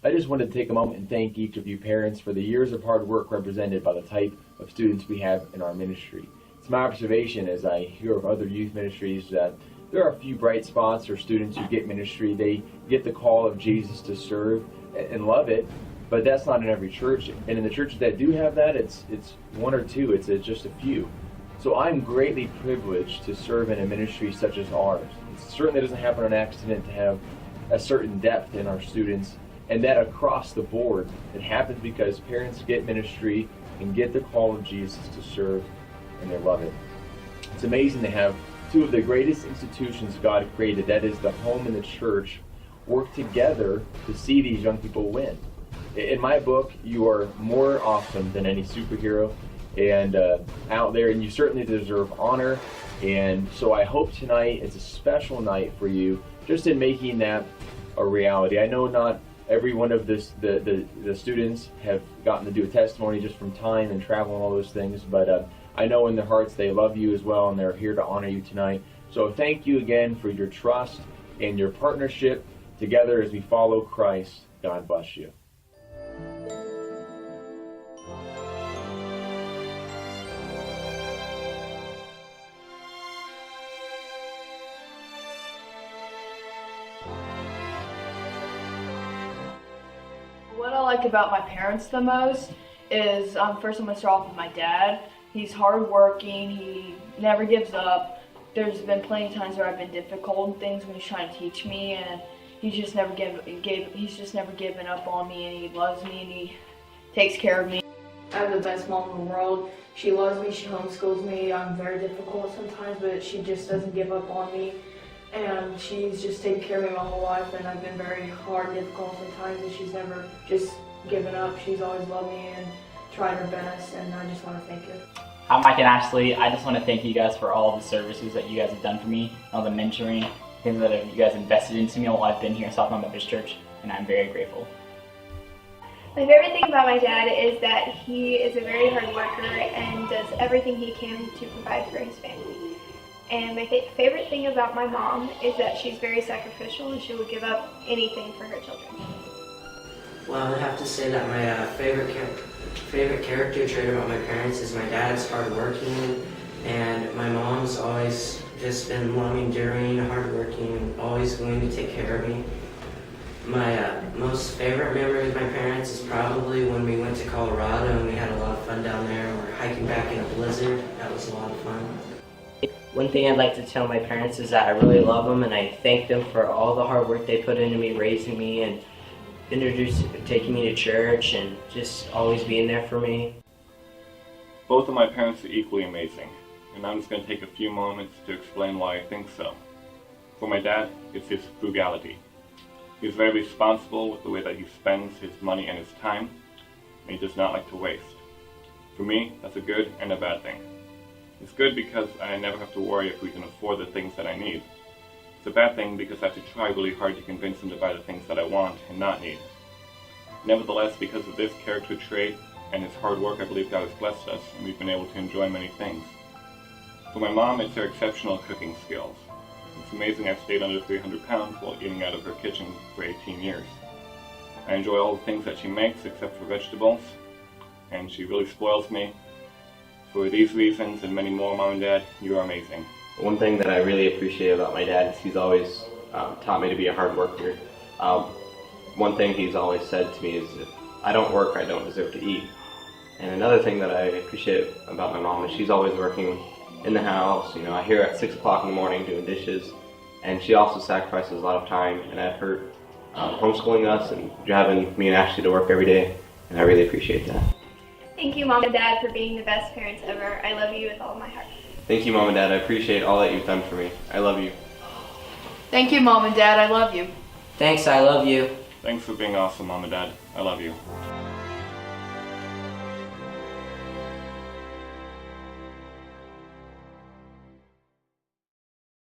I just wanted to take a moment and thank each of you parents for the years of hard work represented by the type of students we have in our ministry. It's my observation as I hear of other youth ministries that there are a few bright spots or students who get ministry. They get the call of Jesus to serve and love it, but that's not in every church. And in the churches that do have that, it's one or two, it's just a few. So I'm greatly privileged to serve in a ministry such as ours. It certainly doesn't happen on accident to have a certain depth in our students, and that across the board. It happens because parents get ministry and get the call of Jesus to serve, and they love it. It's amazing to have two of the greatest institutions God created, that is the home and the church, work together to see these young people win. In my book, you are more awesome than any superhero and out there, and you certainly deserve honor. And so I hope tonight is a special night for you, just in making that a reality. I know not every one of the students have gotten to do a testimony just from time and travel and all those things, but I know in their hearts they love you as well, and they're here to honor you tonight. So thank you again for your trust and your partnership together as we follow Christ. God bless you. What I like about my parents the most is, first I'm going to start off with my dad. He's hardworking, he never gives up. There's been plenty of times where I've been difficult in things when he's trying to teach me, and he's just never given up on me, and he loves me and he takes care of me. I have the best mom in the world. She loves me, she homeschools me. I'm very difficult sometimes, but she just doesn't give up on me. And she's just taken care of me my whole life, and I've been very hard and difficult sometimes, and she's never just given up. She's always loved me and tried her best, and I just want to thank her. Hi Mike and Ashley, I just want to thank you guys for all the services that you guys have done for me, all the mentoring, things that you guys invested into me while I've been here at South Mount Baptist Church, and I'm very grateful. My favorite thing about my dad is that he is a very hard worker and does everything he can to provide for his family. And my favorite thing about my mom is that she's very sacrificial and she will give up anything for her children. Well, I have to say that my favorite character trait about my parents is my dad's hardworking, and my mom's always just been loving, enduring, hardworking, always willing to take care of me. My most favorite memory with my parents is probably when we went to Colorado and we had a lot of fun down there. We were hiking back in a blizzard. That was a lot of fun. One thing I'd like to tell my parents is that I really love them, and I thank them for all the hard work they put into me, raising me and taking me to church and just always being there for me. Both of my parents are equally amazing, and I'm just going to take a few moments to explain why I think so. For my dad, it's his frugality. He's very responsible with the way that he spends his money and his time, and he does not like to waste. For me, that's a good and a bad thing. It's good because I never have to worry if we can afford the things that I need. It's a bad thing because I have to try really hard to convince him to buy the things that I want and not need. Nevertheless, because of this character trait and his hard work, I believe God has blessed us, and we've been able to enjoy many things. For my mom, it's her exceptional cooking skills. It's amazing I've stayed under 300 pounds while eating out of her kitchen for 18 years. I enjoy all the things that she makes except for vegetables, and she really spoils me. For these reasons and many more, Mom and Dad, you are amazing. One thing that I really appreciate about my dad is he's always taught me to be a hard worker. One thing he's always said to me is, if I don't work, I don't deserve to eat. And another thing that I appreciate about my mom is she's always working in the house. You know, I hear her at 6 o'clock in the morning doing dishes, and she also sacrifices a lot of time and effort homeschooling us and driving me and Ashley to work every day, and I really appreciate that. Thank you, Mom and Dad, for being the best parents ever. I love you with all of my heart. Thank you, Mom and Dad. I appreciate all that you've done for me. I love you. Thank you, Mom and Dad. I love you. Thanks, I love you. Thanks for being awesome, Mom and Dad. I love you.